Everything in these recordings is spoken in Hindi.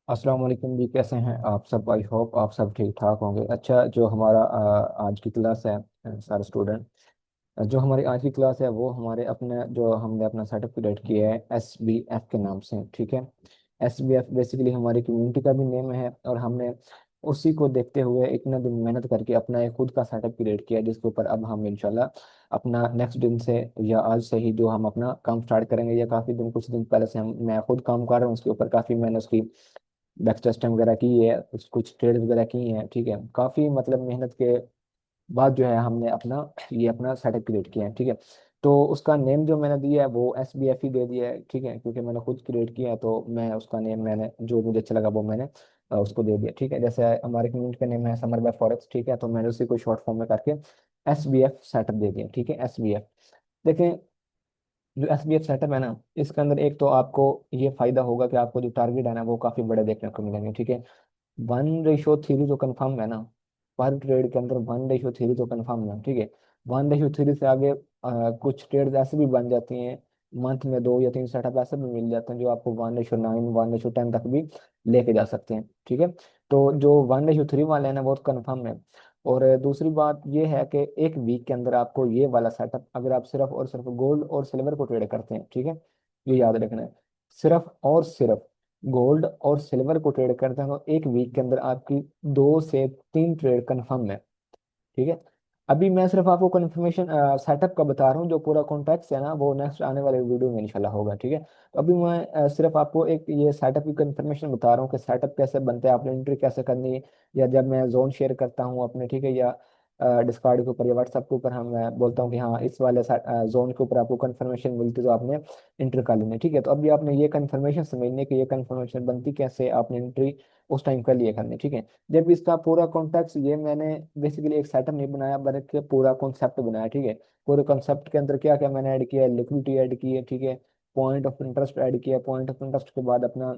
अस्सलाम वालेकुम जी। कैसे हैं आप सब? आई होप आप सब ठीक ठाक होंगे। अच्छा, जो हमारा आज की क्लास है, सारे स्टूडेंट, जो हमारी आज की क्लास है वो हमारे अपने जो हमने अपना सेटअप क्रिएट किया है SBF के नाम से। ठीक है, SBF बेसिकली हमारी कम्युनिटी का भी नेम है और हमने उसी को देखते हुए इतना दिन मेहनत करके अपना एक खुद का सेटअप क्रिएट किया, जिसके ऊपर अब हम इंशाल्लाह अपना नेक्स्ट दिन से या आज से ही जो हम अपना काम स्टार्ट करेंगे, या काफ़ी दिन कुछ दिन पहले से हम मैं खुद काम कर रहा हूँ उसके ऊपर। काफ़ी मैंने उसकी बैक टेस्टिंग वगैरह की है, कुछ ट्रेड वगैरह की हैं। ठीक है, काफ़ी मतलब मेहनत के बाद जो है हमने अपना ये अपना सेटअप क्रिएट किया है। ठीक है, तो उसका नेम जो मैंने दिया है वो SBF ही दे दिया है। ठीक है, क्योंकि मैंने खुद क्रिएट किया है तो मैं उसका नेम मैंने जो मुझे अच्छा लगा वो मैंने उसको दे दिया। ठीक है, जैसे हमारे कम्युनिटी का नेम है समर बाय फॉरेक्स। ठीक है, तो मैंने उसी को शॉर्ट फॉर्म में करके SBF सेटअप दे दिया। ठीक है, SBF। देखें, जो SBF सेटअप है ना, इसके अंदर एक तो आपको ये फायदा होगा कि आपको जो टारगेट है ना वो काफी बड़े देखने को मिलेंगे। ठीक है, 1:3 जो कंफर्म है ना, पर ट्रेड के अंदर 1:3 तो कंफर्म है। ठीक है, 1:3 से आगे कुछ ट्रेड ऐसे भी बन जाती हैं, मंथ में 2 या 3 सेटअप ऐसे भी मिल जाते हैं जो आपको 1:9 1:10 तक भी लेके जा सकते हैं। ठीक है, तो जो 1:3 वाले हैं ना वो तो कंफर्म है। और दूसरी बात ये है कि एक वीक के अंदर आपको ये वाला सेटअप, अगर आप सिर्फ और सिर्फ गोल्ड और सिल्वर को ट्रेड करते हैं, ठीक है, ये याद रखना है, सिर्फ और सिर्फ गोल्ड और सिल्वर को ट्रेड करते हैं तो एक वीक के अंदर आपकी 2 से 3 ट्रेड कंफर्म है। ठीक है, अभी मैं सिर्फ आपको कंफर्मेशन सेटअप का बता रहा हूँ, जो पूरा कॉन्टेक्स्ट है ना वो नेक्स्ट आने वाले वीडियो में इंशाल्लाह होगा। ठीक है, तो अभी मैं सिर्फ आपको एक ये सेटअप की कंफर्मेशन बता रहा हूँ कि सेटअप कैसे बनता है, आपने एंट्री कैसे करनी है, या जब मैं जोन शेयर करता हूँ अपने, ठीक है, या डिस्कॉर्ड के ऊपर या व्हाट्सएप के ऊपर हम मैं बोलता हूँ कि हाँ इस वाले जोन के ऊपर आपको कंफर्मेशन मिलती है तो आपने एंटर कर लेना है। ठीक है, तो अभी आपने ये कंफर्मेशन समझने की, ये कंफर्मेशन बनती कैसे, आपने एंट्री उस टाइम कर लिए करनी। ठीक है, जब इसका पूरा कॉन्टेक्स्ट, ये मैंने बेसिकली एक सेटअप नहीं बनाया बल्कि पूरा कॉन्सेप्ट बनाया। ठीक है, पूरे कॉन्सेप्ट के अंदर क्या क्या मैंने ऐड किया है, लिक्विडिटी ऐड की है, ठीक है, पॉइंट ऑफ इंटरेस्ट ऐड किया, पॉइंट ऑफ इंटरेस्ट के बाद अपना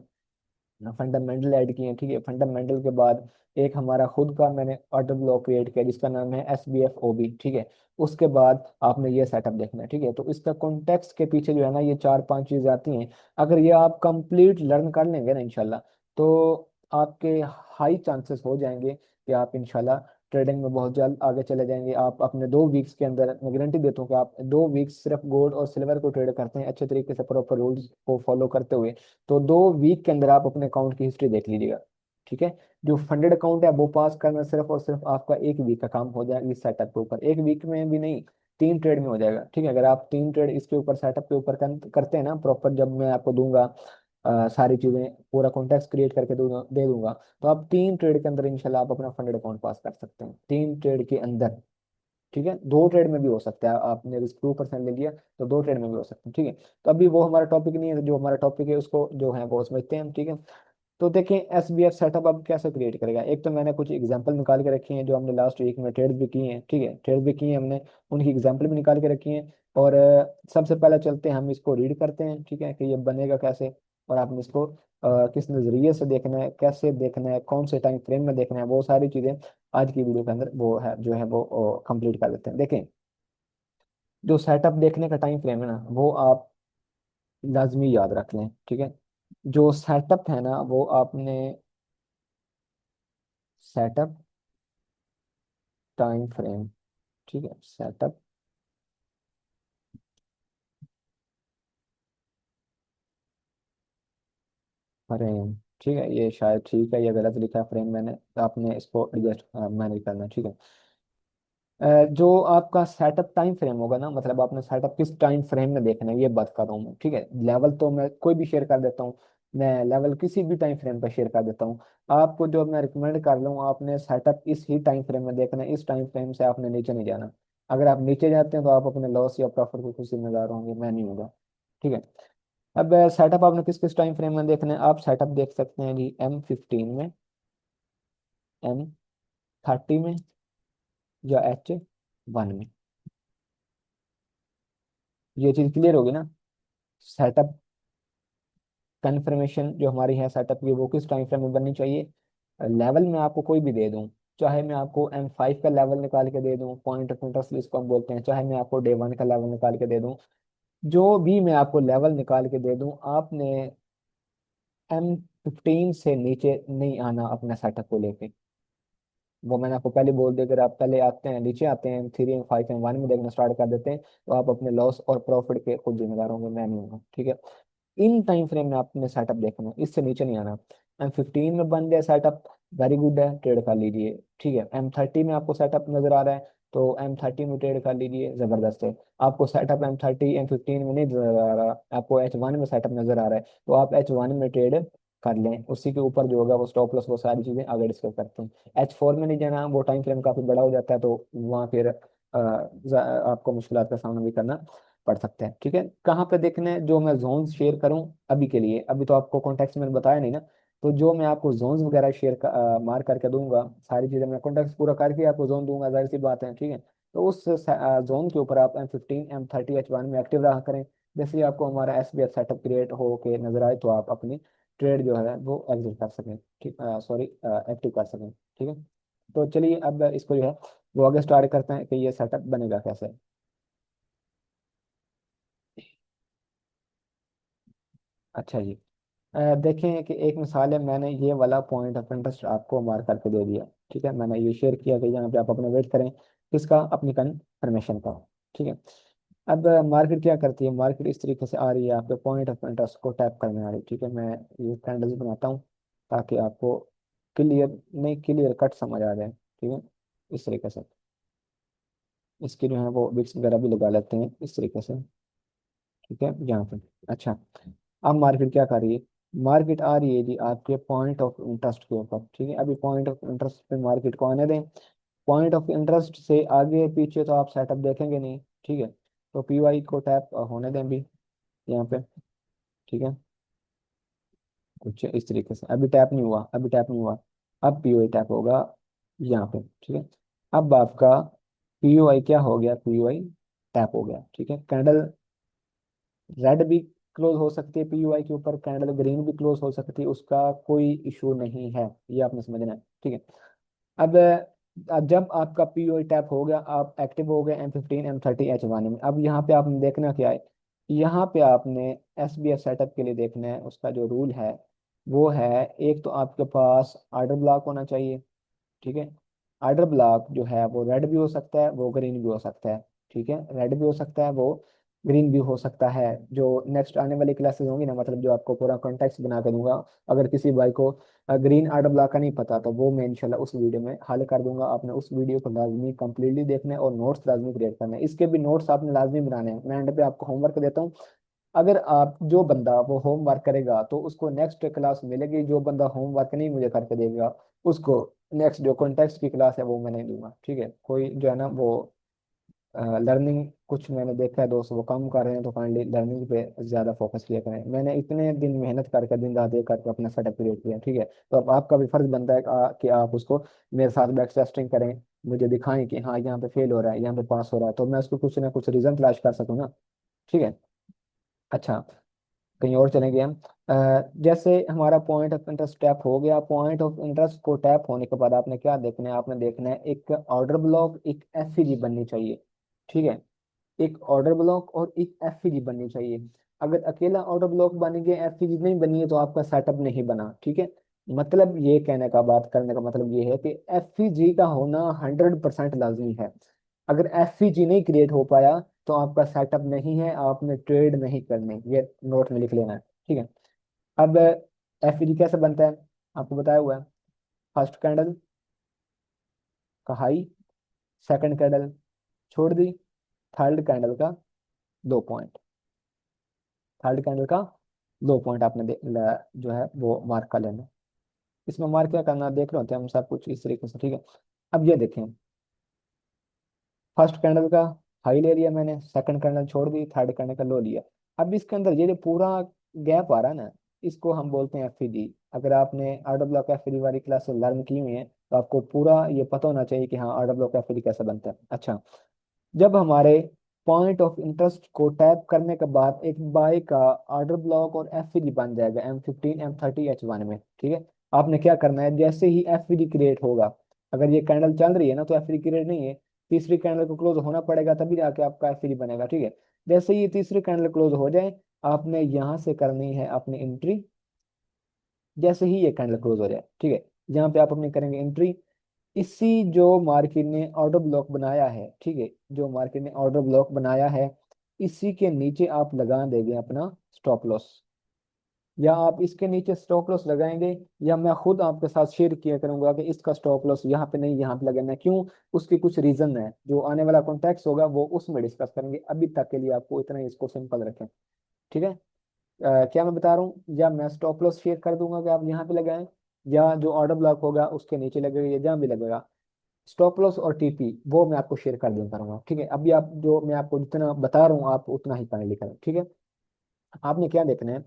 फंडामेंटल ऐड किए हैं। ठीक है, फंडामेंटल के बाद एक हमारा खुद का मैंने ऑर्डर ब्लॉक क्रिएट किया जिसका नाम है SBF OB। ठीक है, उसके बाद आपने ये सेटअप देखना है। ठीक है, तो इसका कॉन्टेक्स्ट के पीछे जो है ना ये 4-5 चीजें आती हैं। अगर ये आप कंप्लीट लर्न कर लेंगे ना इंशाल्लाह, तो आपके हाई चांसेस हो जाएंगे कि आप इंशाल्लाह ट्रेडिंग में बहुत जल्द आगे चले जाएंगे। आप अपने 2 वीक्स के अंदर, मैं गारंटी देता हूँ कि आप 2 वीक्स सिर्फ गोल्ड और सिल्वर को ट्रेड करते हैं अच्छे तरीके से प्रॉपर रूल्स को फॉलो करते हुए, तो 2 वीक के अंदर आप अपने अकाउंट की हिस्ट्री देख लीजिएगा। ठीक है, जो फंडेड अकाउंट है वो पास करना सिर्फ और सिर्फ आपका 1 वीक का काम हो जाएगा इस सेटअप के ऊपर। 1 वीक में भी नहीं, 3 ट्रेड में हो जाएगा। ठीक है, अगर आप 3 ट्रेड इसके ऊपर सेटअप के ऊपर करते हैं ना प्रॉपर, जब मैं आपको दूंगा सारी चीजें, पूरा कॉन्टेक्स्ट क्रिएट करके दूंगा दे दूंगा, तो आप 3 ट्रेड के अंदर इंशाल्लाह आप अपना फंडेड अकाउंट पास कर सकते हैं, 3 ट्रेड के अंदर। ठीक है, 2 ट्रेड में भी हो सकता है, आपने रिस्क 2% ले लिया तो 2 ट्रेड में भी हो सकता है। ठीक है, तो अभी वो हमारा टॉपिक नहीं है, जो हमारा टॉपिक है उसको जो है वो समझते हैं हम। ठीक है, तो देखें SBF सेटअप अब कैसे क्रिएट करेगा। एक तो मैंने कुछ एग्जांपल निकाल के रखी हैं जो हमने लास्ट वीक में ट्रेड भी किए हैं। ठीक है, ट्रेड भी किए हैं हमने, उनकी एग्जांपल भी निकाल के रखी हैं। और सबसे पहले चलते हैं, हम इसको रीड करते हैं। ठीक है, कि ये बनेगा कैसे, और आपने इसको किस नज़रिए से देखना है, कैसे देखना है, कौन से टाइम फ्रेम में देखना है, वो सारी चीज़ें आज की वीडियो के अंदर वो है जो है वो कंप्लीट कर लेते हैं। देखें, जो सेटअप देखने का टाइम फ्रेम है ना वो आप लाजमी याद रख लें। ठीक है, जो सेटअप है ना वो आपने सेटअप टाइम फ्रेम, ठीक है, सेटअप फ्रेम, ठीक है, ये शायद ठीक है, ये गलत लिखा है फ्रेम मैंने, तो आपने इसको एडजस्ट मैनेज करना है। ठीक है, जो आपका सेटअप टाइम फ्रेम होगा ना, मतलब आपने सेटअप किस टाइम फ्रेम में देखना है ये बात कर रहा हूँ मैं। ठीक है, लेवल तो मैं कोई भी शेयर कर देता हूँ, मैं लेवल किसी भी टाइम फ्रेम पर शेयर कर देता हूँ। आपको जो मैं रिकमेंड कर लूँ, आपने सेटअप इस ही टाइम फ्रेम में देखना है, इस टाइम फ्रेम से आपने नीचे नहीं जाना। अगर आप नीचे जाते हैं तो आप अपने लॉस या प्रॉफिट को खुद जिम्मेदार होंगे, मैं नहीं होगा। ठीक है, अब सेटअप आपने किस किस टाइम फ्रेम में देखना है, आप सेटअप देख सकते हैं जी M15 में, M30 में, या H1 में। ये चीज क्लियर होगी ना। सेटअप कन्फर्मेशन जो हमारी है सेटअप की वो किस टाइम फ्रेम में बननी चाहिए। लेवल में आपको कोई भी दे दूं, चाहे मैं आपको M5 का लेवल निकाल के दे दूं, पॉइंट ऑफ इंटरेस्ट जिसको हम बोलते हैं, चाहे मैं आपको डे 1 का लेवल निकाल के दे दूं, जो भी मैं आपको लेवल निकाल के दे दूं, आपने 15 से नीचे नहीं आना अपने सेटअप को लेके। वो मैंने आपको पहले बोल दिया, अगर आप पहले आते हैं, नीचे आते हैं 3 5 1 में देखना स्टार्ट कर देते हैं, तो आप अपने लॉस और प्रॉफिट के खुद जिम्मेदार होंगे, मैं नहीं हूँ, ठीक है। इन टाइम फ्रेम में आपने सेटअप देखना है, इससे नीचे नहीं आना। M15 में बन गया सेटअप, वेरी गुड है, ट्रेड कर लीजिए, ठीक है। M30 में आपको सेटअप नजर आ रहा है, तो M30 में ट्रेड कर लीजिए, जबरदस्त है। आपको सेटअप M15 में नहीं नजर आ रहा, आपको H1 में सेटअप नजर आ रहा है, तो आप H1 में ट्रेड कर लें, उसी के ऊपर जो होगा वो स्टॉप लॉस, वो सारी चीजें आगे डिस्कस करते हैं। H4 में नहीं जाना, वो टाइम फ्रेम काफी बड़ा हो जाता है, तो वहाँ फिर आपको मुश्किलात का सामना भी करना पढ़ सकते हैं, ठीक है। कहाँ पे देखना है, जो मैं जोन शेयर करूं अभी के लिए, अभी तो आपको कॉन्टेक्स्ट मैंने बताया नहीं ना, तो जो मैं आपको जोन्स वगैरह मार करके दूंगा, सारी चीजें मैं कॉन्टेक्स्ट पूरा करके आपको जोन दूंगा, जाहिर सी बात है, ठीक है। तो उस जोन के ऊपर आप M15 M30 H1 में एक्टिव रहा करें। जैसे ही आपको हमारा SBF सेटअप क्रिएट हो के नजर आए, तो आप अपनी ट्रेड जो है वो एग्जिट कर सकें, ठीक, सॉरी, एक्टिव कर सकें, ठीक है। तो चलिए अब इसको जो है वो आगे स्टार्ट करते हैं कि ये सेटअप बनेगा कैसे। अच्छा जी, देखें कि एक मिसाल है, मैंने ये वाला पॉइंट ऑफ इंटरेस्ट आपको मार्क करके दे दिया, ठीक है। मैंने ये शेयर किया कि यहाँ पे आप अपना वेट करें किसका, अपनी कंफर्मेशन का, ठीक है। अब मार्केट क्या करती है, मार्केट इस तरीके से आ रही है, आपके पॉइंट ऑफ इंटरेस्ट को टैप करने आ रही है, ठीक है। मैं ये कैंडल्स बनाता हूँ ताकि आपको क्लियर, नहीं क्लियर कट समझ आ जाए, ठीक है। इस तरीके से इसके जो है वो विक्स वगैरह भी लगा लेते हैं इस तरीके से, ठीक है, यहाँ पे। अच्छा, अब मार्केट क्या कर रही है, मार्केट आ रही है जी आपके पॉइंट ऑफ इंटरेस्ट के ऊपर, ठीक है। अभी पॉइंट ऑफ इंटरेस्ट पे मार्केट को आने दें, पॉइंट ऑफ इंटरेस्ट से आगे पीछे तो आप सेटअप देखेंगे नहीं, ठीक है। तो PY को टैप होने दें भी यहाँ पे, ठीक है। कुछ इस तरीके से, अभी टैप नहीं हुआ, अभी टैप नहीं हुआ, अब PY टैप होगा यहाँ पे, ठीक है। अब आपका PY क्या हो गया, PY टैप हो गया, ठीक है। कैंडल रेड भी क्लोज हो सकती है PY के ऊपर, कैंडल ग्रीन भी क्लोज हो सकती है, उसका कोई इशू नहीं है, ये आपने समझना है, ठीक है। अब जब आपका PY टैप हो गया, आप एक्टिव हो गए M15 M30 H1 में। अब यहाँ पे आपने देखना क्या है, यहाँ पे आपने SBF सेटअप के लिए देखना है, उसका जो रूल है वो है, एक तो आपके पास ऑर्डर ब्लॉक होना चाहिए, ठीक है। ऑर्डर ब्लॉक जो है वो रेड भी हो सकता है, वो ग्रीन भी हो सकता है, ठीक है। रेड भी हो सकता है, वो ग्रीन भी हो सकता है। जो नेक्स्ट आने वाली क्लासेस होंगी ना, मतलब जो आपको पूरा कॉन्टेक्स्ट बना के दूंगा, अगर किसी भाई को ग्रीन ऑर्डर ब्लॉक का नहीं पता, तो वो मैं इंशाल्लाह उस वीडियो में हल कर दूंगा। आपने उस वीडियो को लाजमी कंप्लीटली देखना है और नोट्स लाजमी क्रिएट करना है, इसके भी नोट्स आपने लाजमी बनाने हैं। मैं एंड पे आपको होमवर्क देता हूँ, अगर आप, जो बंदा वो होमवर्क करेगा तो उसको नेक्स्ट क्लास मिलेगी, जो बंदा होमवर्क नहीं मुझे करके देगा उसको नेक्स्ट जो कॉन्टेक्स्ट की क्लास है वो मैं नहीं दूंगा, ठीक है। कोई जो है ना वो लर्निंग, कुछ मैंने देखा है दोस्त वो कम कर रहे हैं, तो काइंडली लर्निंग पे ज्यादा फोकस किया करें। मैंने इतने दिन मेहनत करके दिन रात एक करके अपना सेटअप क्रिएट किया, ठीक है। तो अब आपका भी फर्ज बनता है कि आप उसको मेरे साथ बैक टेस्टिंग करें, मुझे दिखाएं कि हाँ यहाँ पे फेल हो रहा है, यहाँ पे पास हो रहा है, तो मैं उसको कुछ ना कुछ रीजन तलाश कर सकूँ ना, ठीक है। अच्छा, कहीं और चलेंगे हम। जैसे हमारा पॉइंट ऑफ इंटरेस्ट टैप हो गया, पॉइंट ऑफ इंटरेस्ट को टैप होने के बाद आपने क्या देखना है, आपने देखना है एक ऑर्डर ब्लॉक, एक एफईजी बननी चाहिए, ठीक है। एक ऑर्डर ब्लॉक और एक एफईजी बननी चाहिए। अगर अकेला ऑर्डर ब्लॉक बन गया, एफईजी नहीं बनी है, तो आपका सेटअप नहीं बना, ठीक है। मतलब ये कहने का, बात करने का मतलब ये है कि एफईजी का होना 100% लाजमी है। अगर एफईजी नहीं क्रिएट हो पाया, तो आपका सेटअप नहीं है, आपने ट्रेड नहीं करनी, ये नोट में लिख लेना है, ठीक है। अब एफईजी कैसे बनता है, आपको बताया हुआ है। फर्स्ट कैंडल का हाई, सेकंड कैंडल छोड़ दी, थर्ड कैंडल का लो पॉइंट, थर्ड कैंडल का लो पॉइंट आपने जो है वो मार्क कर लेना। इसमें मार्क क्या करना, देख रहे होते हैं हम सब कुछ इस तरीके से, ठीक है। अब ये देखें, फर्स्ट कैंडल का हाई ले लिया मैंने, सेकंड कैंडल छोड़ दी, थर्ड कैंडल का लो लिया। अब इसके अंदर ये जो पूरा गैप आ रहा है ना, इसको हम बोलते हैं एफईडी। अगर आपने ऑर्डर ब्लॉक एफईडी वाली क्लास लर्न की हुई है, तो आपको पूरा ये पता होना चाहिए कि हाँ ऑर्डर ब्लॉक एफईडी कैसे बनता है। अच्छा, जब हमारे पॉइंट ऑफ इंटरेस्ट को टैप करने के बाद एक बाय का ऑर्डर ब्लॉक और एफईडी बन जाएगा M15 M30 H1 में, ठीक है। आपने क्या करना है, जैसे ही एफईडी क्रिएट होगा, अगर ये कैंडल चल रही है ना, तो एफईडी क्रिएट नहीं है, तीसरी कैंडल को क्लोज होना पड़ेगा, तभी जाके आपका एफईडी बनेगा, ठीक है। जैसे ही ये तीसरी कैंडल क्लोज हो जाए, आपने यहाँ से करनी है अपनी एंट्री, जैसे ही ये कैंडल क्लोज हो जाए, ठीक है, यहाँ पे आप अपने करेंगे एंट्री। इसी जो मार्केट ने ऑर्डर ब्लॉक बनाया है, ठीक है, जो मार्केट ने ऑर्डर ब्लॉक बनाया है, इसी के नीचे आप लगा देंगे अपना स्टॉप लॉस, या आप इसके नीचे स्टॉप लॉस लगाएंगे, या मैं खुद आपके साथ शेयर किया करूंगा कि इसका स्टॉप लॉस यहाँ पे नहीं यहाँ पे लगाना है, क्यों, उसके कुछ रीजन है, जो आने वाला कॉन्टेक्स्ट होगा वो उसमें डिस्कस करेंगे। अभी तक के लिए आपको इतना ही, इसको सिंपल रखें, ठीक है। क्या मैं बता रहा हूँ, या मैं स्टॉप लॉस शेयर कर दूंगा कि आप यहाँ पे लगाएं, या जो ऑर्डर ब्लॉक होगा उसके नीचे लगेगा या जहाँ भी लगेगा, स्टॉप लॉस और टीपी वो मैं आपको शेयर कर दूंगा करूंगा, ठीक है। अभी आप जो मैं आपको जितना बता रहा हूँ आप उतना ही पढ़ाई लिखा ठीक है। आपने क्या देखना है,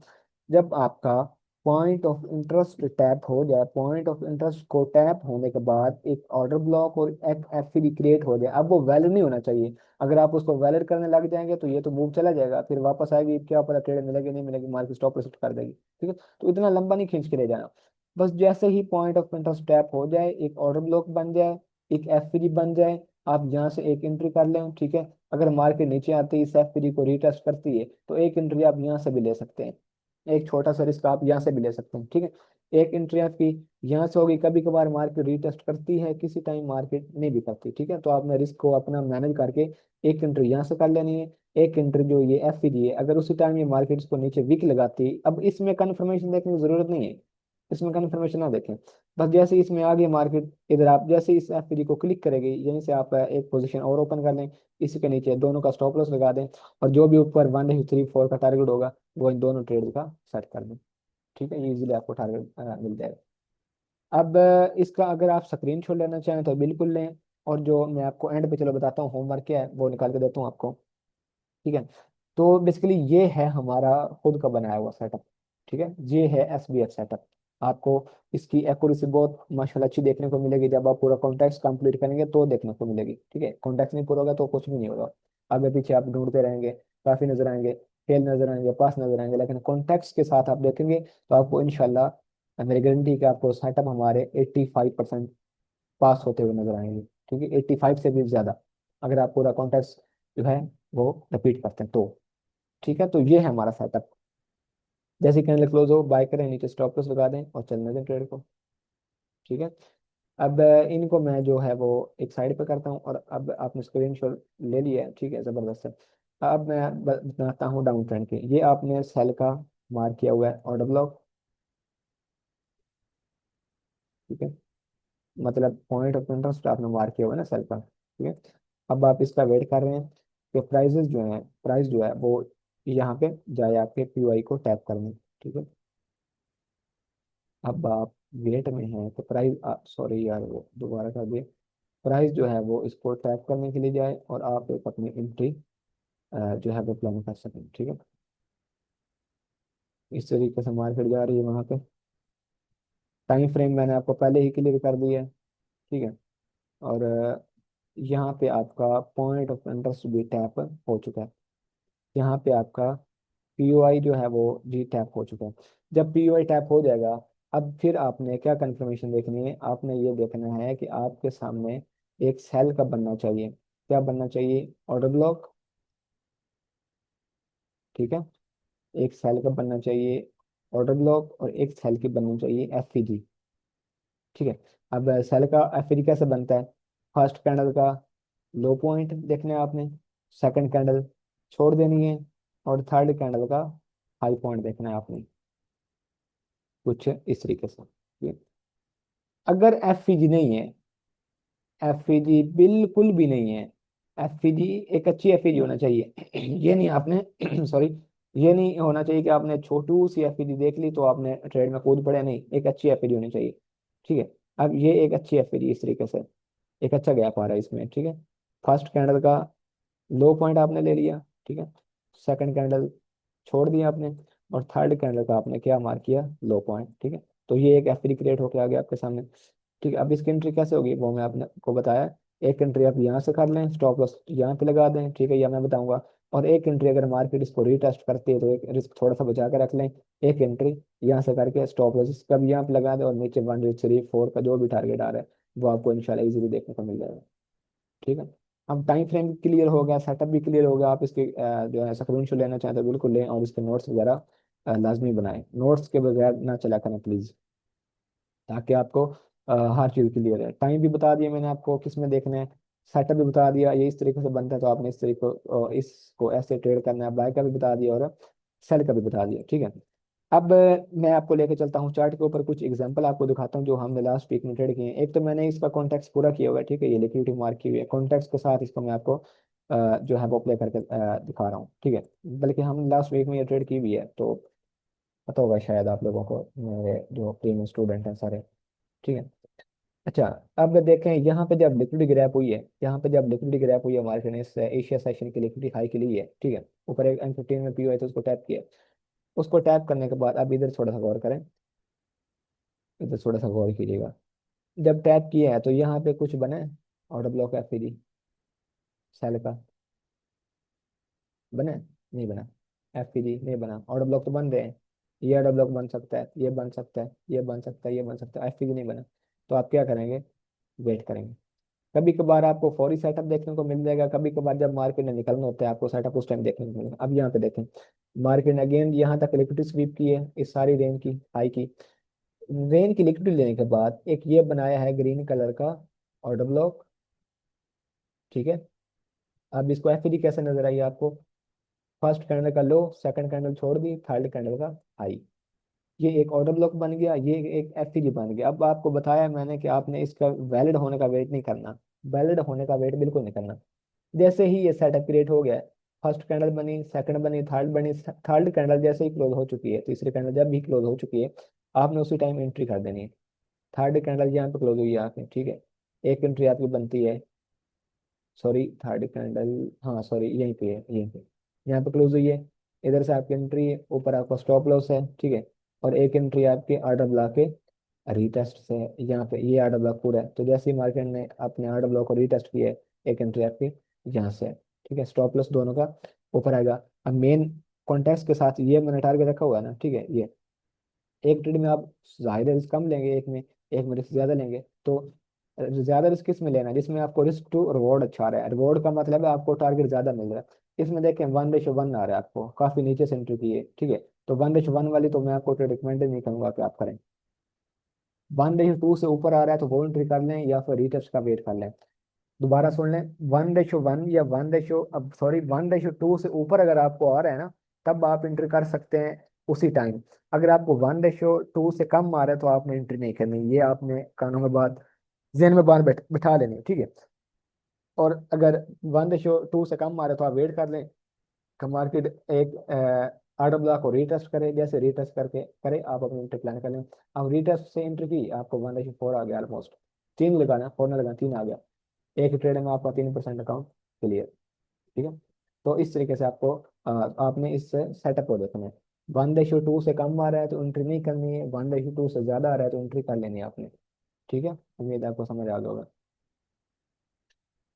जब आपका पॉइंट ऑफ इंटरेस्ट टैप हो जाए, पॉइंट ऑफ इंटरेस्ट को टैप होने के बाद एक ऑर्डर ब्लॉक और एक एफसीडी क्रिएट हो जाए, अब वो वैलिड नहीं होना चाहिए। अगर आप उसको वैलिड करने लग जाएंगे तो ये तो मूव चला जाएगा, फिर वापस आएगी, क्या पता ट्रेड मिलेगी नहीं मिलेगी, मार्केट स्टॉप लॉस कर देगी, ठीक है। तो इतना लंबा नहीं खींच के ले जाना, बस जैसे ही पॉइंट ऑफ इंटरेस्ट टैप हो जाए, एक ऑर्डर ब्लॉक बन जाए, एक एफसीडी बन जाए, आप यहाँ से एक एंट्री कर लें, ठीक है। अगर मार्केट नीचे आती है, इस एफपीडी को रीटेस्ट करती है, तो एक एंट्री आप यहाँ से भी ले सकते हैं, एक छोटा सा रिस्क आप यहाँ से भी ले सकते हैं, ठीक है। एक एंट्री आपकी यहाँ से होगी, कभी कभार मार्केट रीटेस्ट करती है, किसी टाइम मार्केट नहीं भी करती, ठीक है, तो आपने रिस्क को अपना मैनेज करके एक एंट्री यहाँ से कर लेनी है। एक एंट्री जो ये एफपीडी है, अगर उसी टाइम ये मार्केट इसको नीचे वीक लगाती है, अब इसमें कंफर्मेशन देखने की जरूरत नहीं है, इसमें कंफर्मेशन ना देखें, बस जैसे ही इसमें आगे मार्केट, इधर आप जैसे इस एफपीडी को क्लिक करेंगे, यहीं से आप एक पोजीशन और ओपन कर लें, इसी के नीचे दोनों का स्टॉप लॉस लगा दें, और जो भी ऊपर 1 3 4 का टारगेट होगा वो इन दोनों ट्रेड का सेट कर दें, ठीक है, इजीली आपको टारगेट मिल जाएगा। अब इसका अगर आप स्क्रीन शॉट लेना चाहें तो बिल्कुल लें, और जो मैं आपको एंड पे चलो बताता हूँ होमवर्क क्या है वो निकाल के देता हूँ आपको, ठीक है। तो बेसिकली ये है हमारा खुद का बनाया हुआ सेटअप, ठीक है, ये है एसबीएफ सेटअप। आपको इसकी एक्यूरेसी बहुत माशाल्लाह अच्छी देखने को मिलेगी, जब आप पूरा कॉन्टेक्स्ट कंप्लीट करेंगे तो देखने को मिलेगी, ठीक है। कॉन्टेक्स्ट नहीं पूरा होगा तो कुछ भी नहीं होगा, आगे पीछे आप ढूंढते रहेंगे, काफी नजर आएंगे, फेल नजर आएंगे, पास नजर आएंगे, लेकिन कॉन्टेक्स्ट के साथ आप देखेंगे तो आपको इनशाला मेरी गारंटी है कि आपको सेटअप हमारे 85% पास होते हुए नजर आएंगे, ठीक है, 85 से भी ज्यादा, अगर आप पूरा कॉन्टेक्स्ट जो है वो रिपीट करते हैं तो, ठीक है। तो ये है हमारा सेटअप, जैसे कैंडल क्लोज हो बाय करें, नीचे स्टॉप लॉस लगा दें और चलने दें ट्रेड को, ठीक है। अब इनको मैं जो है वो एक साइड पे करता हूँ, और अब आपने स्क्रीनशॉट ले लिया है, ठीक है, जबरदस्त है। अब मैं बताता हूँ डाउन ट्रेंड के, ये आपने सेल का मार्क किया हुआ है ऑर्डर ब्लॉक, ठीक है, मतलब पॉइंट ऑफ इंटरेस्ट आपने मार्क किया हुआ है ना सेल का, ठीक है। अब आप इसका वेट कर रहे हैं कि प्राइजेस जो है, प्राइस जो है वो यहाँ पे जाए, आपके पीओआई को टैप करने, ठीक है। अब आप वेट में हैं तो प्राइस, सॉरी यार वो दोबारा कर दिए, प्राइस जो है वो इसको टैप करने के लिए जाए, और आप एक अपनी एंट्री जो है वो प्लान कर सकें, ठीक है। इस तरीके से मार्केट जा रही है वहाँ पे, टाइम फ्रेम मैंने आपको पहले ही क्लियर कर दिया है, ठीक है। और यहाँ पे आपका पॉइंट ऑफ इंटरेस्ट भी टैप हो चुका है, यहाँ पे आपका पीओआई जो है वो जी टैप हो चुका है। जब पीओआई टैप हो जाएगा, अब फिर आपने क्या कंफर्मेशन देखनी है, आपने ये देखना है कि आपके सामने एक सेल का बनना चाहिए, क्या बनना चाहिए, ऑर्डर ब्लॉक, ठीक है, एक सेल का बनना चाहिए ऑर्डर ब्लॉक, और एक सेल की बननी चाहिए एफईजी, ठीक है। अब सेल का एफईजी कैसे बनता है, फर्स्ट कैंडल का लो पॉइंट देखना है आपने, सेकंड कैंडल छोड़ देनी है, और थर्ड कैंडल का हाई पॉइंट देखना है आपने, कुछ इस तरीके से, ठीक है? अगर एफईजी नहीं है, एफईजी बिल्कुल भी नहीं है, एफईजी एक अच्छी एफईजी होना चाहिए ये नहीं आपने सॉरी, ये नहीं होना चाहिए कि आपने छोटू सी एफईजी देख ली तो आपने ट्रेड में कूद पड़े, नहीं, एक अच्छी एफईजी होनी चाहिए, ठीक है। अब ये एक अच्छी एफईजी इस तरीके से, एक अच्छा गैप आ रहा है इसमें, ठीक है। फर्स्ट कैंडल का लो पॉइंट आपने ले लिया, ठीक है, सेकंड कैंडल छोड़ दिया आपने, और थर्ड कैंडल का आपने क्या मार्क किया, लो पॉइंट, ठीक है। तो ये एक एफडी क्रिएट होकर आ गया आपके सामने, ठीक है। अब इसकी एंट्री कैसे होगी वो मैं आपने को बताया, एक एंट्री आप यहाँ से कर लें, स्टॉप लॉस यहाँ पे लगा दें, ठीक है, या मैं बताऊंगा, और एक एंट्री अगर मार्केट इसको रीटेस्ट करती है तो एक रिस्क थोड़ा सा बचा कर रख लें, एक एंट्री यहाँ से करके स्टॉप लॉस इसका भी यहाँ पे लगा दें, और नीचे 1 3 4 का जो भी टारगेट आ रहा है वो आपको इंशाल्लाह इजीली देखने को मिल जाएगा, ठीक है। अब टाइम फ्रेम क्लियर हो गया, सेटअप भी क्लियर हो गया, आप इसके जो है स्क्रीन शॉट लेना चाहते हैं तो बिल्कुल लें, और इसके नोट्स वगैरह लाजमी बनाएं, नोट्स के बगैर ना चला करें प्लीज़, ताकि आपको हर चीज़ क्लियर है। टाइम भी बता दिया मैंने आपको किस में देखना है, सेटअप भी बता दिया ये इस तरीके से बनता है तो आपने इस तरीके को इसको ऐसे ट्रेड करना है, बाय का भी बता दिया और सेल का भी बता दिया, ठीक है। अब मैं आपको लेके चलता हूँ चार्ट के ऊपर, कुछ एग्जांपल आपको दिखाता हूँ जो हमने लास्ट वीक में ट्रेड किए हैं। एक तो मैंने इसका कॉन्टेक्स्ट पूरा किया हुआ है, ठीक है, ये लिक्विडिटी मार्क की हुई है, कॉन्टेक्स्ट के साथ इसको मैं आपको जो है वो अप्लाई करके दिखा रहा हूँ, ठीक है। बल्कि हम लास्ट वीक में ये ट्रेड की भी है, तो पता होगा शायद आप लोगों को, मेरे जो प्रीमियम स्टूडेंट हैं सारे, ठीक है। अच्छा, अब देखें यहाँ पे जब लिक्विडिटी ग्रैप हुई है, यहाँ पे जब लिक्विडिटी ग्रैप हुई है मार्केट ने इस एशिया सेशन की लिक्विडिटी हाई के लिए है, ठीक है, ऊपर एक M15 में पी हुआ है तो उसको टैप किया। उसको टैप करने के बाद अब इधर थोड़ा सा गौर करें, इधर थोड़ा सा गौर कीजिएगा। जब टैप किया है तो यहाँ पे कुछ बना है, ऑर्डर ब्लॉक FPD सेल का बना है? नहीं बना। FPD नहीं बना, ऑर्डर ब्लॉक तो बन रहे हैं, ये ऑर्डर ब्लॉक बन सकता है, ये बन सकता है, ये बन सकता है, ये बन सकता है, FPD नहीं बना। तो आप क्या करेंगे, वेट करेंगे। कभी कभार आपको फौरी सेटअप देखने को मिल जाएगा, कभी कभार जब मार्केट में निकलना होता है आपको सेटअप उस टाइम देखने को मिलेगा। अब यहाँ पे देखें, मार्केट ने अगेन यहाँ तक लिक्विडिटी स्वीप की है, इस सारी रेंज की हाई की, रेंज की लिक्विडिटी लेने के बाद एक ये बनाया है ग्रीन कलर का ऑर्डर ब्लॉक, ठीक है। अब इसको FPD कैसे नजर आई आपको, फर्स्ट कैंडल का लो, सेकंड कैंडल छोड़ दी, थर्ड कैंडल का हाई, ये एक ऑर्डर ब्लॉक बन गया, ये एक FPD बन गया। अब आपको बताया मैंने कि आपने इसका वैलिड होने का वेट नहीं करना, वैलिड होने का वेट बिल्कुल नहीं करना। जैसे ही ये सेटअप क्रिएट हो गया, फर्स्ट कैंडल बनी, सेकंड बनी, थर्ड बनी, थर्ड कैंडल जैसे ही क्लोज हो चुकी है, तीसरी कैंडल जब भी क्लोज हो चुकी है, आपने उसी टाइम एंट्री कर देनी है। थर्ड कैंडल यहाँ पे क्लोज हुई है आपने, ठीक है, एक एंट्री आपकी बनती है, सॉरी थर्ड कैंडल, हाँ सॉरी यहीं पे है, यहीं पे, यहाँ पे क्लोज हुई है, इधर से आपकी एंट्री है, ऊपर आपका स्टॉप लॉस है, ठीक है, और एक एंट्री आपके ऑर्डर ब्लॉक के रीटेस्ट से है। यहाँ पे ये ऑर्डर ब्लॉक पूरा है, तो जैसे ही मार्केट ने अपने ऑर्डर ब्लॉक को रीटेस्ट किया है, एक एंट्री आपकी यहाँ से है, ठीक है, स्टॉप लॉस दोनों का ऊपर आएगा। अब मेन कॉन्टेक्स्ट के साथ ये मैंने टारगेट रखा हुआ है ना, ठीक है, ये एक ट्रेड में आप जाहिर है रिस्क कम लेंगे, एक में रिस्क ज्यादा लेंगे, तो ज्यादा रिस्क किस में लेना है, जिसमें आपको रिस्क टू रिवॉर्ड अच्छा आ रहा है, रिवॉर्ड का मतलब है आपको टारगेट ज्यादा मिल रहा है। इसमें देखें 1:1 आ रहा है, आपको काफी नीचे से एंट्री की है, ठीक है, तो 1:1 वाली तो मैं आपको ट्रेड रिकमेंड नहीं करूंगा कि आप करें। 1:2 से ऊपर आ रहा है तो वो एंट्री कर लें या फिर रीटेस्ट का वेट कर लें। दोबारा सुन लें, 1:1 या 1 अब सॉरी 1:2 से ऊपर अगर आपको आ रहा है ना, तब आप एंट्री कर सकते हैं उसी टाइम। अगर आपको 1:2 से कम आ रहा है तो आपने एंट्री नहीं करनी, ये आपने कानों में बात जहन में बात बिठा लेनी है, ठीक है। और अगर 1:2 से कम आ रहा है तो आप वेट कर लें कि मार्केट एक ऑर्डर ब्लॉक को रीटेस्ट करे, जैसे रीटेस्ट करके करे आप अपनी एंट्री प्लान कर लें। अब रीटेस्ट से एंट्री की, आपको 1:4 आ गया ऑलमोस्ट, तीन लगाना, फोर ना लगाना, तीन आ गया, एक ट्रेड में आपका 3% अकाउंट क्लियर, ठीक है। तो इस तरीके से आपको आपने इस सेटअप को देखना है। 1:2 से कम आ रहा है तो एंट्री नहीं करनी है, 1:2 से ज्यादा आ रहा है तो एंट्री कर लेनी है आपने, ठीक है। उम्मीद है आपको समझ आ गया होगा।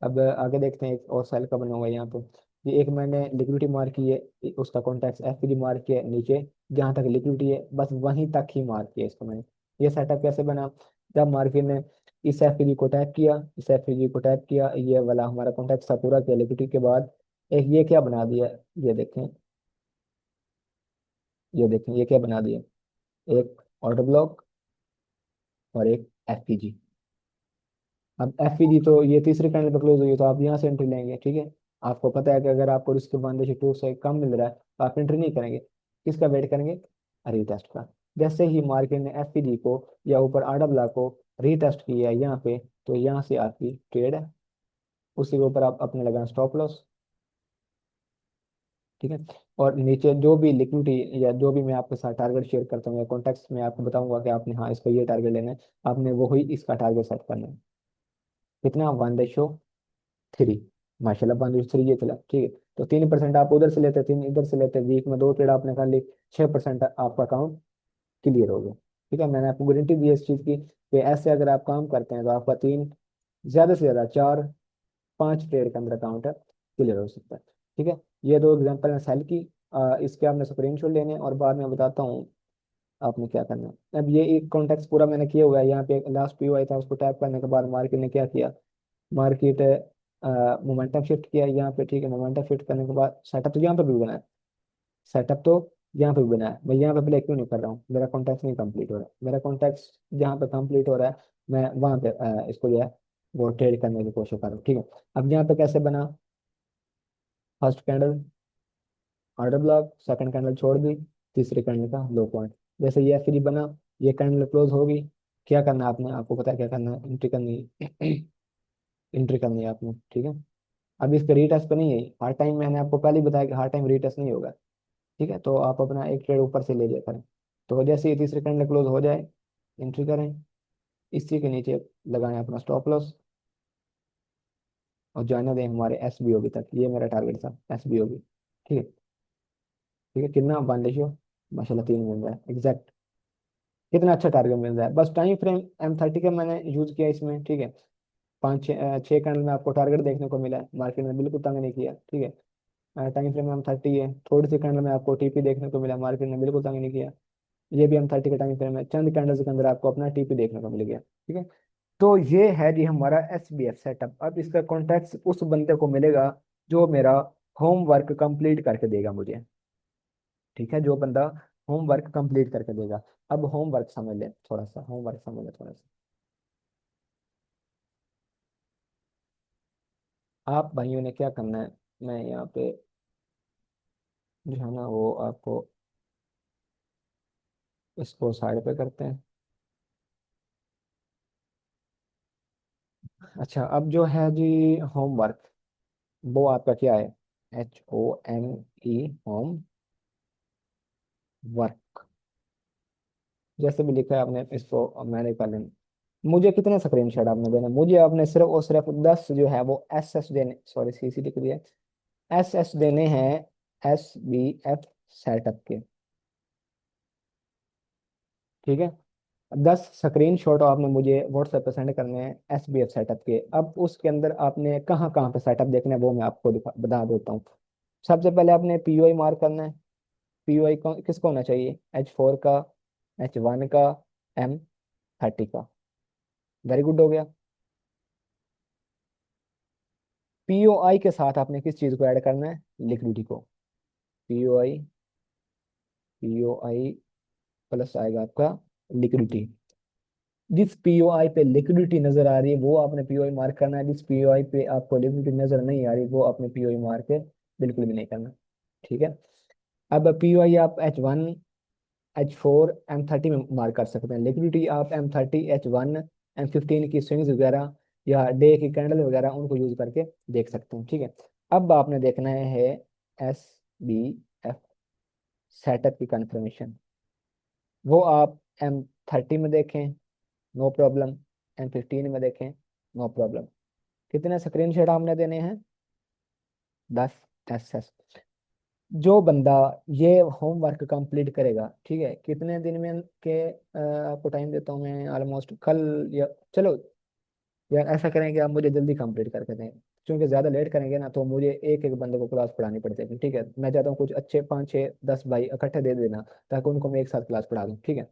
अब आगे देखते हैं, एक और सेल का बना हुआ है यहाँ पे, ये एक मैंने लिक्विडिटी मार्क की है, उसका कॉन्टेक्ट FPD मार्क किया है नीचे, जहाँ तक लिक्विडिटी है बस वहीं तक ही मार्क किया इसको मैंने। ये सेटअप कैसे बना, जब मार्केट ने इस FPD को टैप किया, इस FPD को टैप किया, ये वाला हमारा कॉन्टेक्ट था पूरा किया लिक्विडिटी के बाद, एक ये क्या बना दिया, ये देखें, ये देखें ये क्या बना दिया, एक ऑर्डर ब्लॉक और एक FPG। अब FPG तो ये तीसरे कैंडल पर क्लोज हुई है तो आप यहाँ से एंट्री लेंगे, ठीक है। आपको पता है कि अगर आपको रिस्क 1:2 से कम मिल रहा है तो आप एंट्री नहीं करेंगे, किसका वेट करेंगे, रीटेस्ट का। जैसे ही मार्केट ने FPG को या ऊपर आडा को रीटेस्ट किया है यहाँ पे, तो यहाँ से आपकी ट्रेड है, उसी के ऊपर आप अपने लगाना स्टॉप लॉस, ठीक है। और नीचे जो भी लिक्विडिटी या जो भी मैं आपके साथ टारगेट शेयर करता हूँ या कॉन्टेक्स्ट में आपको बताऊंगा कि आपने हाँ इसको ये टारगेट लेना है, आपने वो ही इसका टारगेट सेट करना है। कितना, 1:3, माशाल्लाह 1:3 ये चला, ठीक है। तो 3% आप उधर से लेते, तीन इधर से लेते, वीक में दो ट्रेड आपने कर ली, 6% आपका अकाउंट क्लियर हो गया, ठीक है। मैंने आपको गारंटी दी है इस चीज़ की कि ऐसे अगर आप काम करते हैं तो आपका तीन, ज्यादा से ज्यादा चार, पांच ट्रेड के अंदर अकाउंट है क्लियर हो सकता है, ठीक है। ये दो एग्जांपल हैं सेल की, इसके आपने स्क्रीनशॉट लेने हैं और बाद में बताता हूँ आपने क्या करना है। अब ये एक कॉन्टेक्स्ट पूरा मैंने किया हुआ है, यहाँ पे लास्ट पी आई था, उसको टैप करने के बाद मार्केट ने क्या किया, मार्केट मोमेंटम शिफ्ट किया यहाँ पे, ठीक है, मोमेंटम शिफ्ट करने के बाद सेटअप तो यहाँ पे भी बना है, सेटअप तो यहाँ पे भी बनाया, मैं यहाँ पे प्ले क्यों नहीं कर रहा हूँ, मेरा कॉन्टेक्ट नहीं कंप्लीट हो रहा है, मेरा कॉन्टेक्ट जहाँ पे कंप्लीट हो रहा है मैं वहाँ पे इसको जो है वो ट्रेड करने की कोशिश कर रहा हूँ, ठीक है। अब यहाँ पे कैसे बना, first candle order block, second candle छोड़ दी, तीसरे कैंडल का लो पॉइंट, जैसे ये फ्री बना, ये कैंडल क्लोज होगी, क्या करना है आपने, आपको पता है क्या करना है, एंट्री करनी है एंट्री करनी है आपने, ठीक है। अब इसका रीटेस्ट पे नहीं है, हर टाइम मैंने आपको पहले ही बताया कि हर टाइम रीटेस्ट नहीं होगा, ठीक है। तो आप अपना एक ट्रेड ऊपर से ले लिया करें, तो जैसे ये तीसरे कैंडल क्लोज हो जाए एंट्री करें, इसी के नीचे लगाएं अपना स्टॉप लॉस और जाने दें हमारे एस बी ओ बी तक, ये मेरा टारगेट था एस बी ओ बी, ठीक है। ठीक है, कितना वन रेशियो, माशाल्लाह 3 मिल रहा है एग्जैक्ट, कितना अच्छा टारगेट मिल रहा है। बस टाइम फ्रेम M30 का मैंने यूज किया इसमें, ठीक है। छः कैंडल में आपको टारगेट देखने को मिला है, मार्केट में बिल्कुल तंग नहीं किया, ठीक है। टाइम फ्रेम M30 है, थोड़ी सी कैंडल में आपको टीपी देखने को मिला, मार्केट ने बिल्कुल तंग नहीं किया। ये भी M30 का टाइम फ्रेम है, चंद कैंडल्स के अंदर आपको अपना टीपी देखने को मिल गया, ठीक है। तो ये है जी हमारा SBF सेटअप। अब इसका कॉन्टेक्ट उस बंदे को मिलेगा जो मेरा होमवर्क कंप्लीट करके देगा मुझे, ठीक है, जो बंदा होमवर्क कंप्लीट करके देगा। अब होमवर्क समझ ले थोड़ा सा, होमवर्क समझ ले थोड़ा सा। आप भाइयों ने क्या करना है, मैं यहाँ पे जो है ना वो आपको इसको साइड पे करते हैं। अच्छा, अब जो है जी होमवर्क, वो आपका क्या है, HOME, होम वर्क, जैसे भी लिखा है आपने इसको मैंने कर लेना। मुझे कितने स्क्रीनशॉट आपने देने, मुझे आपने सिर्फ और सिर्फ 10 जो है वो SS देने, सॉरी CC लिख दिया, SS देने हैं SBF सेटअप के, ठीक है। 10 स्क्रीनशॉट आपने मुझे व्हाट्सएप पे सेंड करने हैं SBF सेटअप के। अब उसके अंदर आपने कहाँ कहाँ पे सेटअप देखना है वो मैं आपको बता देता हूँ। सबसे पहले आपने POI मार्क करना है, POI किसका होना चाहिए, H4 का, H1 का, M30 का, वेरी गुड हो गया। POI के साथ आपने किस चीज को ऐड करना है, लिक्विडिटी को, POI, POI प्लस आएगा आपका लिक्विडिटी, जिस पीओआई पे लिक्विडिटी नजर आ रही है वो आपने पीओआई मार्क करना है, जिस पीओआई पे आपको लिक्विडिटी नजर नहीं आ रही वो आपने पीओआई मार्क के बिल्कुल भी नहीं करना, ठीक है। अब पीओआई आप H1, H4, M30 में मार्क कर सकते हैं, लिक्विडिटी आप M30, H1, M15 की स्विंग्स वगैरह या डे की कैंडल वगैरह उनको यूज करके देख सकते हैं, ठीक है। अब आपने देखना है SBF सेटअप की कंफर्मेशन, वो आप M30 में देखें, नो प्रॉब्लम, M15 में देखें, नो प्रॉब्लम। कितने स्क्रीनशॉट हमने देने हैं, 10 SS। जो बंदा ये होमवर्क कंप्लीट करेगा, ठीक है, कितने दिन में के आपको टाइम देता हूँ मैं, ऑलमोस्ट कल, या चलो यार ऐसा करें कि आप मुझे जल्दी कंप्लीट करके दें, क्योंकि ज़्यादा लेट करेंगे ना तो मुझे एक एक बंदे को क्लास पढ़ानी पड़ जाएगी, ठीक है। मैं चाहता हूँ कुछ अच्छे 5 6 10 भाई इकट्ठे दे देना, ताकि उनको मैं एक साथ क्लास पढ़ा दूँ, ठीक है।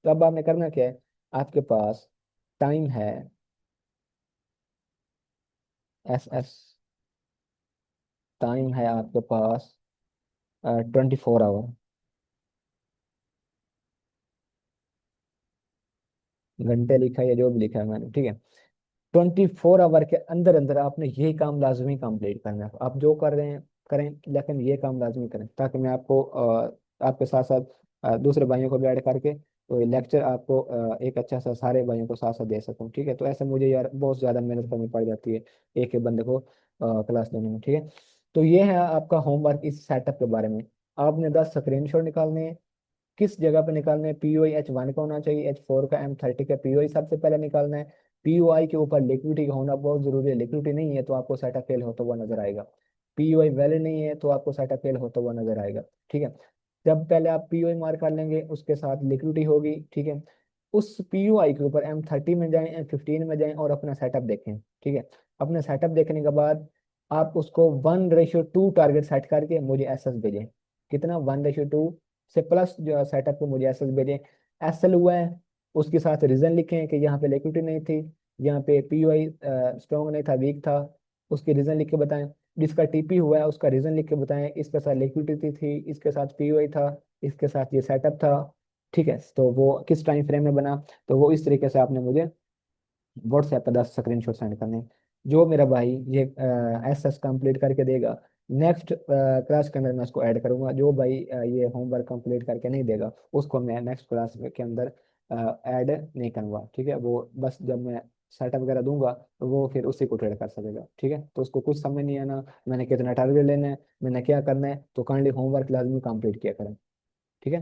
तो अब आपने करना क्या है, आपके पास टाइम है SS, टाइम है आपके पास 24 आवर, घंटे लिखा है या जो भी लिखा है मैंने, ठीक है। 24 आवर के अंदर अंदर आपने ये काम लाजमी कंप्लीट करना है, आप जो कर रहे हैं करें, लेकिन ये काम लाजमी करें, ताकि मैं आपको आपके साथ साथ दूसरे भाइयों को भी ऐड करके तो ये लेक्चर आपको एक अच्छा सा सारे भाइयों को साथ साथ दे सकूं, ठीक है। तो ऐसे मुझे यार बहुत ज़्यादा मेहनत करनी पड़ जाती है एक एक बंदे को क्लास देने में, ठीक है। तो ये है आपका होमवर्क इस सेटअप के बारे में। आपने 10 स्क्रीनशॉट निकालने हैं, किस जगह पे निकालना है, पीओआई H1 का होना चाहिए, H4 का, M30 का पीओआई सबसे पहले निकालना है। पीओआई के ऊपर लिक्विडिटी का होना बहुत जरूरी है, लिक्विडिटी नहीं है तो आपको सेटअप फेल होता हुआ नजर आएगा, पीओआई वैलिड नहीं है तो आपको सेटअप फेल होता हुआ नजर आएगा, ठीक है। जब पहले आप पीओआई मार्क कर लेंगे उसके साथ लिक्विडिटी होगी, ठीक है। उस पीओआई के ऊपर M30 में जाएं, M15 में जाएं और अपना सेटअप देखें, ठीक है। अपना सेटअप देखने के बाद आप उसको 1:2 टारगेट सेट करके मुझे एसएस भेजें, कितना, 1:2 से प्लस जो सेटअप पे मुझे एसएल भेजें। एसएल हुआ है उसके साथ रीजन लिखें कि यहाँ पे लिक्विडिटी नहीं थी, यहाँ पे पीओआई स्ट्रॉन्ग नहीं था, वीक था, उसके रीजन लिख के बताएं। जिसका टीपी हुआ है उसका रीजन लिख के बताएं, इसके साथ लिक्विडिटी थी, इसके साथ पीओआई था, इसके साथ ये सेटअप था। ठीक है, तो वो किस टाइम फ्रेम में बना, तो वो इस तरीके से आपने मुझे व्हाट्सएप पर 10 स्क्रीनशॉट सेंड करने हैं। जो मेरा भाई ये एस एस कंप्लीट करके देगा, नेक्स्ट क्लास के अंदर मैं उसको ऐड करूंगा। जो भाई ये होमवर्क कंप्लीट करके नहीं देगा, उसको मैं नेक्स्ट क्लास के अंदर ऐड नहीं करूंगा। ठीक है, वो बस जब मैं सेटअप वगैरह दूंगा तो वो फिर उसी को ट्रेड कर सकेगा। ठीक है, तो उसको कुछ समझ नहीं आना मैंने कितना टारगेट लेना है, मैंने क्या करना है, तो काइंडली होमवर्क लाजमी कंप्लीट किया करें। ठीक है,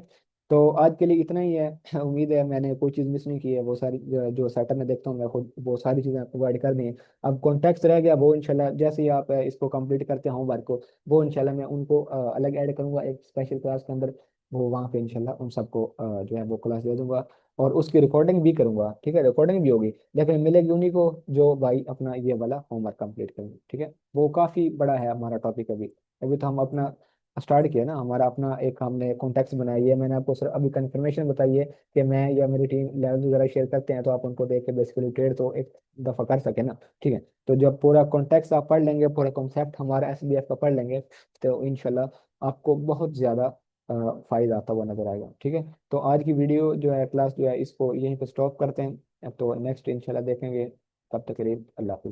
तो आज के लिए इतना ही है। उम्मीद है मैंने कोई चीज़ मिस नहीं की है, वो सारी जो सेटअप में देखता हूँ मैं खुद वो सारी चीज़ें प्रोवाइड कर दी हैं। अब कॉन्टेक्ट रह गया, वो इंशाल्लाह जैसे ही आप इसको कंप्लीट करते हैं होमवर्क को, वो इंशाल्लाह मैं उनको अलग ऐड करूंगा एक स्पेशल क्लास के अंदर। वो वहाँ पे इंशाल्लाह उन सबको जो है वो क्लास दे दूंगा, और उसकी रिकॉर्डिंग भी करूंगा। ठीक है, रिकॉर्डिंग भी होगी लेकिन मिलेगी उन्हीं को जो भाई अपना ये वाला होमवर्क कंप्लीट करेंगे। ठीक है, वो काफ़ी बड़ा है हमारा टॉपिक। अभी अभी तो हम अपना स्टार्ट किया ना, हमारा अपना एक हमने कॉन्टेक्ट बनाई है। मैंने आपको सिर्फ अभी कंफर्मेशन बताई है कि मैं या मेरी टीम लेवल वगैरह शेयर करते हैं, तो आप उनको देख के बेसिकली ट्रेड तो एक दफ़ा कर सके ना। ठीक है, तो जब पूरा कॉन्टेक्ट आप पढ़ लेंगे, पूरा कॉन्सेप्ट हमारा एसबीएफ का पढ़ लेंगे, तो इंशाल्लाह आपको बहुत ज़्यादा फायदा आता हुआ नजर आएगा। ठीक है, तो आज की वीडियो जो है क्लास जो है इसको यहीं पे स्टॉप करते हैं, तो नेक्स्ट इंशाल्लाह देखेंगे। तब तक के लिए अल्लाह हाफिज़।